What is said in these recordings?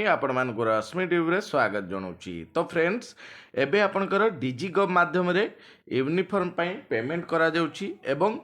आपण मानक रश्मि टीवी रे स्वागत जनाऊँगी। तो फ्रेंड्स एबे आपनकर डिजिगव माध्यम रे यूनिफॉर्म पाई पेमेंट करा जाउची एवं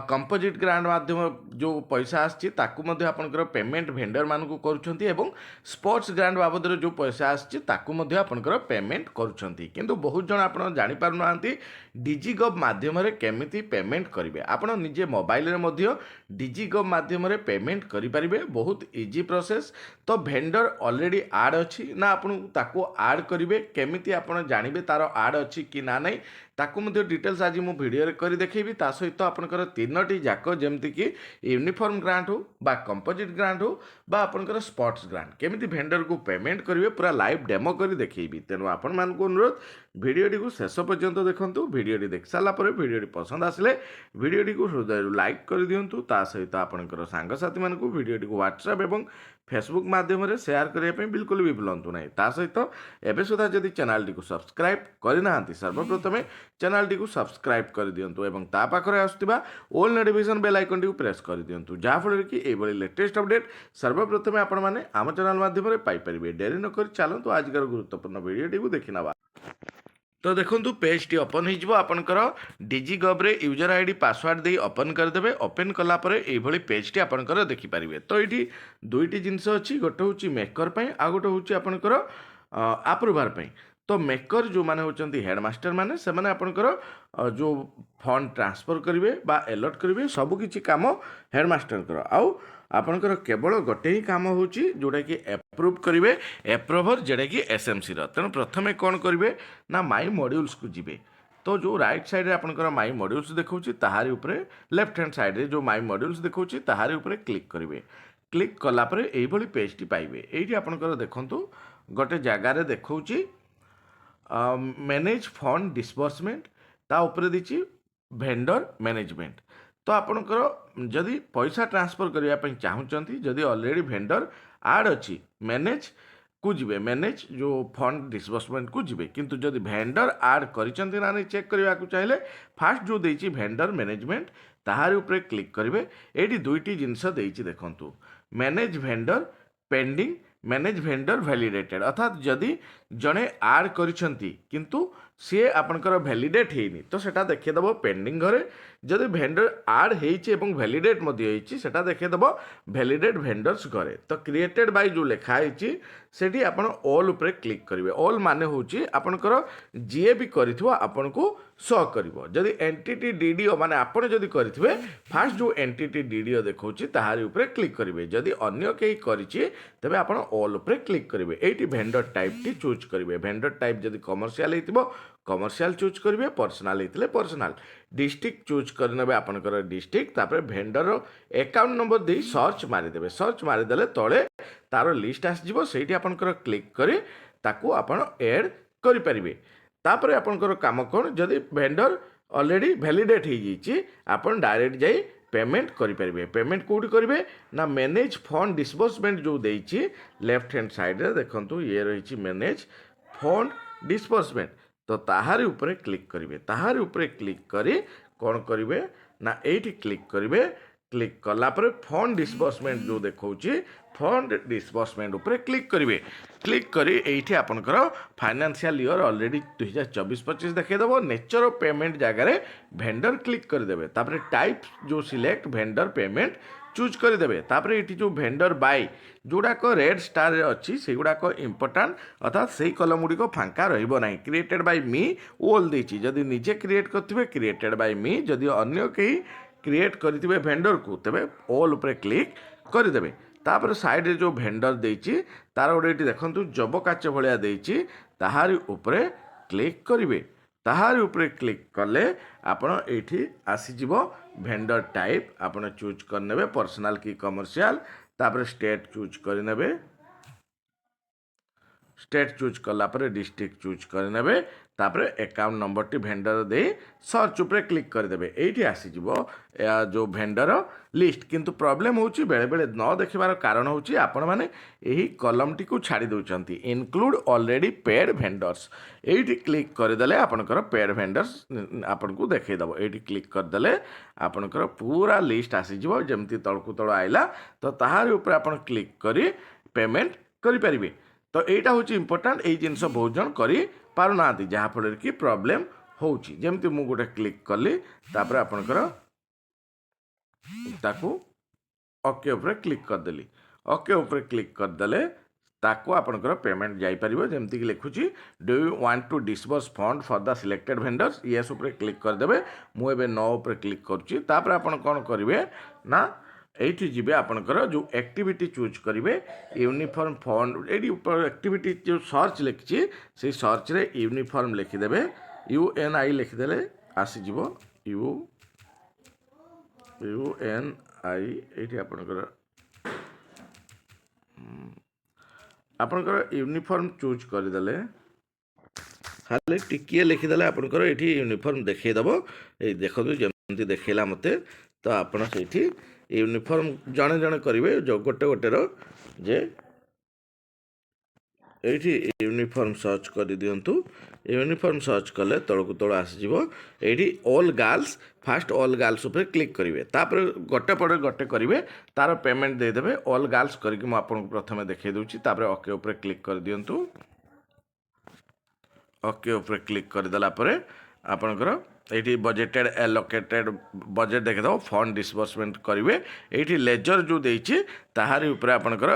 कंपोजिट ग्रांट माध्यम जो पैसा आछि ताकू मध्ये आपनकर पेमेंट वेंडर मानकू करूछंती एवं स्पोर्ट्स ग्रांट बाबद जो पैसा आछि ताकू मध्ये आपनकर पेमेंट करूछंती किंतु बहुत जण आपण जानि पारु नांती डिजिगव माध्यम रे केमिति पेमेंट करिवे। आपण निजे मोबाइल रे मध्ये डिजिगव माध्यम रे पेमेंट करि परिबे। बहुत इजी प्रोसेस। तो वेंडर ऑलरेडी ऐड अछि ना आपण ताको ऐड करिवे केमिति आपण जानिबे तार ऐड अछि कि ना नै ताकू मध्ये डिटेल्स आज मु वीडियो रे करि देखैबी। ता सहित आपनकर तीनोटी जाक जेमति कि यूनिफॉर्म ग्रांट हो बा कंपोजिट ग्रांट हो बा आपनकर स्पोर्ट्स ग्रांट केमिति वेंडर को पेमेंट करिवे पूरा लाइव डेमो करि देखैबी। तेनु आपण मान को अनुरोध वीडियोटी को शेष पर्यंत देखंतु। वीडियोटी देख साला पर वीडियोटी पसंद आसले वीडियोटी को हृदय लाइक कर दियंतु। ता सहित आपनकर सांग साथी मान को वीडियोटी को व्हाट्सएप एवं फेसबुक माध्यम रे शेयर करिया पे बिल्कुल भी भूलंतु नहीं। ता सहित एबे सुधा जदि चैनल टी को सब्सक्राइब करनाहांती सर्वप्रथमे चैनल टी को सब्सक्राइब कर दियंतु एवं ता पाखरे आसुतिबा ऑल नोटिफिकेशन बेल आइकन टी को प्रेस कर दियंतु जा फल कि एबोली लेटेस्ट अपडेट सर्वप्रथमे आपण माने आम चैनल माध्यम रे पाई परिबे। डेरी न कर चलंतु आजकर गुरुत्वपूर्ण वीडियो टी को देखिनबा। तो देखो पेज टी ओपन हो आपनकर डिजिगव रे यूजर आईडी पासवर्ड दे ओपन करदे। ओपन कलापर ये पेज टी आपनकर देखिपारे। तो ये दुईटी जिनस अच्छी गोटे हूँ मेकर आ गोटे हूँ आपनकर अप्रूवर पाई। तो मेकर जो माने होचंती हेडमास्टर माने से माने आपनकर जो फंड ट्रांसफर करेंगे बा अलॉट करेंगे सब किछि काम हेडमास्टर कर आउ आपनकर केवल गोटे ही काम होची जोटा कि एप्रूव करेंगे एप्रूवर जेटा कि एसएमसी तेणु प्रथमे कौन करेंगे ना माई मॉड्यूल्स को जीवे। तो जो राइट साइड रे आपनकर माई मॉड्यूल्स देखौची ताहारी ऊपर लेफ्ट हैंड साइड रे जो माई मॉड्यूल्स देखौची ताहारी ऊपर क्लिक करेंगे। क्लिक कला परे एही भली पेज टी पाइबे। एठी आपनकर देखंतु गोटे जगह रे देखौची मैनेज फंड डिस्बर्समेंट ता ऊपर दीची वेंडर मैनेजमेंट। तो आपनकर जदि पैसा ट्रांसफर करबा पई चाहुचंती जदि ऑलरेडी वेंडर ऐड अछि मैनेज को जीवे मैनेज जो फंड डिस्बर्समेंट को जीवे किंतु जदि वेंडर ऐड करिसंती ना नै चेक करबा को चाहिले फास्ट जो देछि वेंडर मैनेजमेंट ताहार ऊपर क्लिक करेंगे। एठी दुईटी जिनस देछि देखंतु manage vendor pending manage vendor validated अर्थात जदि जड़े ऐड करिसंती किंतु सी आपनकर वैलिडेट हेनी तो सेटा देखेदेव पेंडिंग घरे जदि वेंडर ऐड हेइछि एवं वैलिडेट मध्ये हेइछि सेटा देखेदेव वैलिडेट वेंडर्स घरे। तो क्रिएटेड बाय जो लेखा हेइछि सेठी आपण ऑल ऊपर क्लिक करिवे। ऑल माने होछि आपनकर जीए भी करिथवा आपनको शो करिवो। जदि एंटिटी डीडीओ माने आपण जदि करिथिबे फास्ट जो एंटिटी डीडीओ देखौछि ताहारी ऊपर क्लिक करिवे। जदि अन्य केही करिछि तबे आपण ऑल ऊपर क्लिक करिवे। एठी वेंडर टाइप टी चूज करिवे। वेंडर टाइप जदि कमर्शियल हेतिबो कमर्शियल चूज करेंगे पर्सनाल हेतिले पर्सनाल डिस्ट्रिक्ट चूज करने आपनकर डिस्ट्रिक्ट तापर वेंडर अकाउंट नंबर दे सर्च मारिदेवे। सर्च मारिदेले तले तार लिस्ट आसीजिवो सेठी आपनकर क्लिक करी ताकू आपण ऐड करि परिबे। तापर आपनकर काम कोन जदि वेंडर ऑलरेडी वैलिडेट हो जाइए आपन डायरेक्ट जाई पेमेंट करेंगे। पेमेंट कौटी करेंगे ना मैनेज फंड डिस्बर्समेंट जो देछि लेफ्ट हैंड साइड रे देखंतु ये रही मैनेज फंड डिस्बर्समेंट। तो ताहारी ऊपर क्लिक करेंगे। ताहारी ऊपर क्लिक करी कौन करेंगे ना एठी क्लिक करेंगे। क्लिक कला पर फंड डिस्बर्समेंट जो देखौछि फंड डिस्बर्समेंट ऊपर क्लिक करेंगे। क्लिक करी एठी आपनकर फाइनेंशियल ईयर ऑलरेडी 2024-25 देखेदेव। नेचर ऑफ पेमेंट जगह वेंडर क्लिक करदेवे। तापर टाइप जो सिलेक्ट वेंडर पेमेंट चूज करदेवे। तापर एठी जो वेंडर बाय जोड़ाक रेड स्टार रे अच्छी से गुड़ाक इंपोर्टाट अर्थात से कलम गुड़िक फांका रहिबो नाही। क्रिएटेड बाय मी ओल देछि जदि निजे क्रिएट करथिबे क्रिएटेड बाय मी जदि अन्य केही क्रिएट करथिबे वेंडर को तेबे ऑल ऊपर क्लिक करदेवे। तापर साइड रे जो वेंडर देछि तार गोटे एठी देखंतु जब काच भलिया देछि ताहारी ऊपर क्लिक करिवे। ताहारी ऊपर क्लिक कले आपण एठी आसीजिवो वेंडर टाइप आपण चूज करनेबे पर्सनल की कमर्शियल तापर स्टेट चूज करनेबे। स्टेट चूज कला पर डिस्ट्रिक्ट चूज करनेबे। तापर अकाउंट नंबर टी वेंडर दे सर्च ऊपर क्लिक करदेबे। एठी आसीजिवो जो वेंडर लिस्ट किंतु प्रॉब्लम होची बेले बेले न देखिबार कारण होची आपण माने एही कलम टी को छाडी दोचंती इनक्लूड ऑलरेडी पेड वेंडर्स। एठी क्लिक करदेले आपनकर पेड वेंडर्स आपनको देखै दबो। एठी क्लिक करदेले आपनकर पूरा लिस्ट आसीजिवो जेमती तळकु तळ आइला। तो ताहार ऊपर आपण क्लिक करी पेमेंट କରିପାରିବେ। ତ ଏଇଟା ହେଉଛି ଇମ୍ପୋର୍ଟାଣ୍ଟ। ଏଇ ଜିନିଷ ବହୁତ ଜଣ କରିପାରୁନାହାନ୍ତି, ଯାହାଫଳରେ କି ପ୍ରୋବ୍ଲେମ୍ ହେଉଛି। ଯେମିତି ମୁଁ ଗୋଟେ କ୍ଲିକ୍ କଲି, ତାପରେ ଆପଣଙ୍କର ତାକୁ ଓକେ ଉପରେ କ୍ଲିକ୍ କରିଦେଲି। ଓକେ ଉପରେ କ୍ଲିକ୍ କରିଦେଲେ ତାକୁ ଆପଣଙ୍କର ପେମେଣ୍ଟ ଯାଇପାରିବ। ଯେମିତିକି ଲେଖୁଛି do you want to disburse fund for the selected vendors, yes ଉପରେ କ୍ଲିକ୍ କରିଦେବେ। ମୁଁ ଏବେ ନ ଉପରେ କ୍ଲିକ୍ କରୁଛି। ତାପରେ ଆପଣ କ'ଣ କରିବେ ନା এইটি ଯିବେ ଆପଣଙ୍କର ଯେଉଁ ଆକ୍ଟିଭିଟି ଚୁଜ୍ କରିବେ ୟୁନିଫର୍ମ ଫଣ୍ଡ, ଏଇଠି ଉପରେ ଆକ୍ଟିଭିଟି ଯେଉଁ ସର୍ଚ୍ଚ ଲେଖିଛି ସେଇ ସର୍ଚ୍ଚରେ ୟୁନିଫର୍ମ ଲେଖିଦେବେ, UNI ଲେଖିଦେଲେ ଆସିଯିବ। UNI এইଠି ଆପଣଙ୍କର ୟୁନିଫର୍ମ ଚୁଜ୍ କରିଦେଲେ, ଖାଲି ଟିକିଏ ଲେଖିଦେଲେ ଆପଣଙ୍କର ଏଇଠି ୟୁନିଫର୍ମ ଦେଖେଇଦେବ। ଏଇ ଦେଖନ୍ତୁ ଯେମିତି ଦେଖେଇଲା ମୋତେ। ତ ଆପଣ ସେଇଠି ୟୁନିଫର୍ମ ଜଣେ ଜଣେ କରିବେ, ଯେଉଁ ଗୋଟେ ଗୋଟେର ଯେ এইଠି ୟୁନିଫର୍ମ ସର୍ଚ୍ଚ କରିଦିଅନ୍ତୁ। ୟୁନିଫର୍ମ ସର୍ଚ୍ଚ କଲେ ତଳକୁ ତଳ ଆସିଯିବ। ଏଇଠି all girls, first all girls ଉପରେ କ୍ଲିକ୍ କରିବେ। ତାପରେ ଗୋଟେ ପରେ ଗୋଟେ କରିବେ, ତାର ପେମେଣ୍ଟ ଦେଇଦେବେ। ଅଲ୍ ଗାର୍ଲସ କରିକି ମୁଁ ଆପଣଙ୍କୁ ପ୍ରଥମେ ଦେଖେଇ ଦେଉଛି। ତାପରେ ଓକେ ଉପରେ କ୍ଲିକ୍ କରିଦିଅନ୍ତୁ। ଓକେ ଉପରେ କ୍ଲିକ୍ କରିଦେଲା ପରେ ଆପଣଙ୍କର এইটি ବଜେଟେଡ଼ ଆଲୋକେଟେଡ଼ ବଜେଟ୍ ଦେଖିଦେବ, ଫଣ୍ଡ ଡିସବର୍ସମେଣ୍ଟ କରିବେ। এইଠି ଲେଜର ଯେଉଁ ଦେଇଛି ତାହାରି ଉପରେ ଆପଣଙ୍କର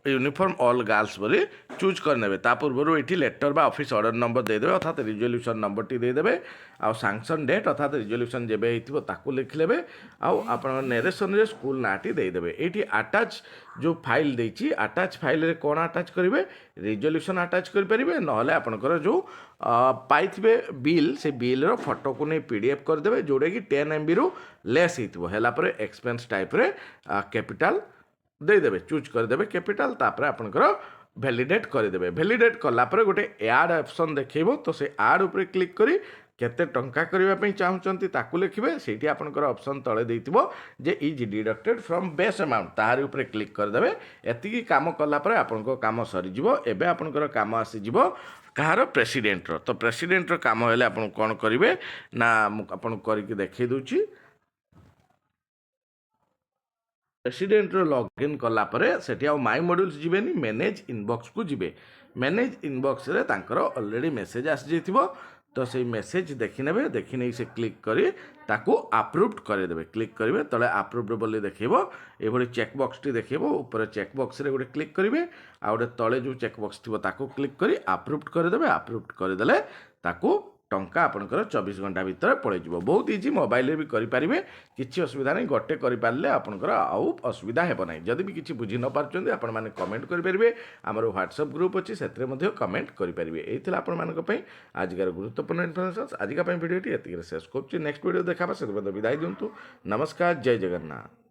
यूनिफॉर्म ऑल गर्ल्स बोली चूज करने। ता पूर्व ये लेटर बा ऑफिस ऑर्डर नंबर देदेवे, अर्थात रिजोल्यूशन नंबर टी देदेवे। आउ सैंक्शन डेट अर्थात रिजोल्यूशन जेबे होइथिबो ताकू लिखलेबे। आउ आपण नरेशन रे स्कूल नाटी देदेवे। एठी अटैच जो फाइल देछि, अटैच फाइल रे कोन अटैच करिवे, रिजोल्यूशन अटैच करि परिबे, नहले आपनकर जो पाइथिबे बिल, से बिल रो फोटो को नै पीडीएफ कर देबे, जोडे कि 10 MB रो लेस हिथिबो। हैला परे एक्सपेंस टाइप रे कैपिटल देदेवे, चूज करदेवे कैपिटल। तापर आपनकर वैलिडेट करदेवे। वैलिडेट कलापर गोटे ऐड ऑप्शन देखो, तो से ऐड उपर क्लिक करी केते टंका करने चाहूँगी ताकू लिखे। से आपंकर ऑप्शन तले देथिबो जे is deducted from base amount, ताहारी उपर क्लिक करदेवे। एतिकी काम कलापर आपनको काम सरीजिवो। एबे आपनकर काम आसीजिवो कहार प्रेसिडेंटर। तो प्रेसिडेंटर काम हेले आपन कोन करिवे ना आपन करके देखै दूची। प्रेसिडेंट लॉगिन कलापर से माई मॉड्यूल्स जीवेनी, मैनेज इनबॉक्स को जीवे। मैनेज इनबॉक्स रे तांकर ऑलरेडी मेसेज आसी जाइथिबो। तो से मेसेज देखि नेबे, देखि नै से क्लिक करी ताकू अप्रूव्ड करे देबे। क्लिक करिवे तले अप्रूव्ड बोली देखिबो, ए भली चेक बॉक्स टी देखिबो। ऊपर चेक बॉक्स रे गोटे क्लिक करिवे, आ गोटे तले जो चेक बॉक्स थिबो ताकू क्लिक करी अप्रूव्ड करे देबे। अप्रूव्ड करे देले ताकू टंका आपनकर 24 घंटा भीतर पड़े जिवो। बहुत इजी, मोबाइल रे भी करि परिबे, किछि असुविधा नै। गोटे करि पारले आपनकर आउ असुविधा हेबो नै। जदि भी किछि बुझी न पारछन्ते आपण माने कमेंट करि परिबे। हमर व्हाट्सएप ग्रुप अछि, सेतरे मध्ये कमेंट करि परिबे। एथिला आपण मानक पई आजिकार गुरुत्वपूर्ण इन्फॉर्मेशन। आजिका पई वीडियोटी एतिके शेष करछि। नेक्स्ट वीडियो देखाबा, से विदाई दियंतु। नमस्कार, जय जगन्नाथ।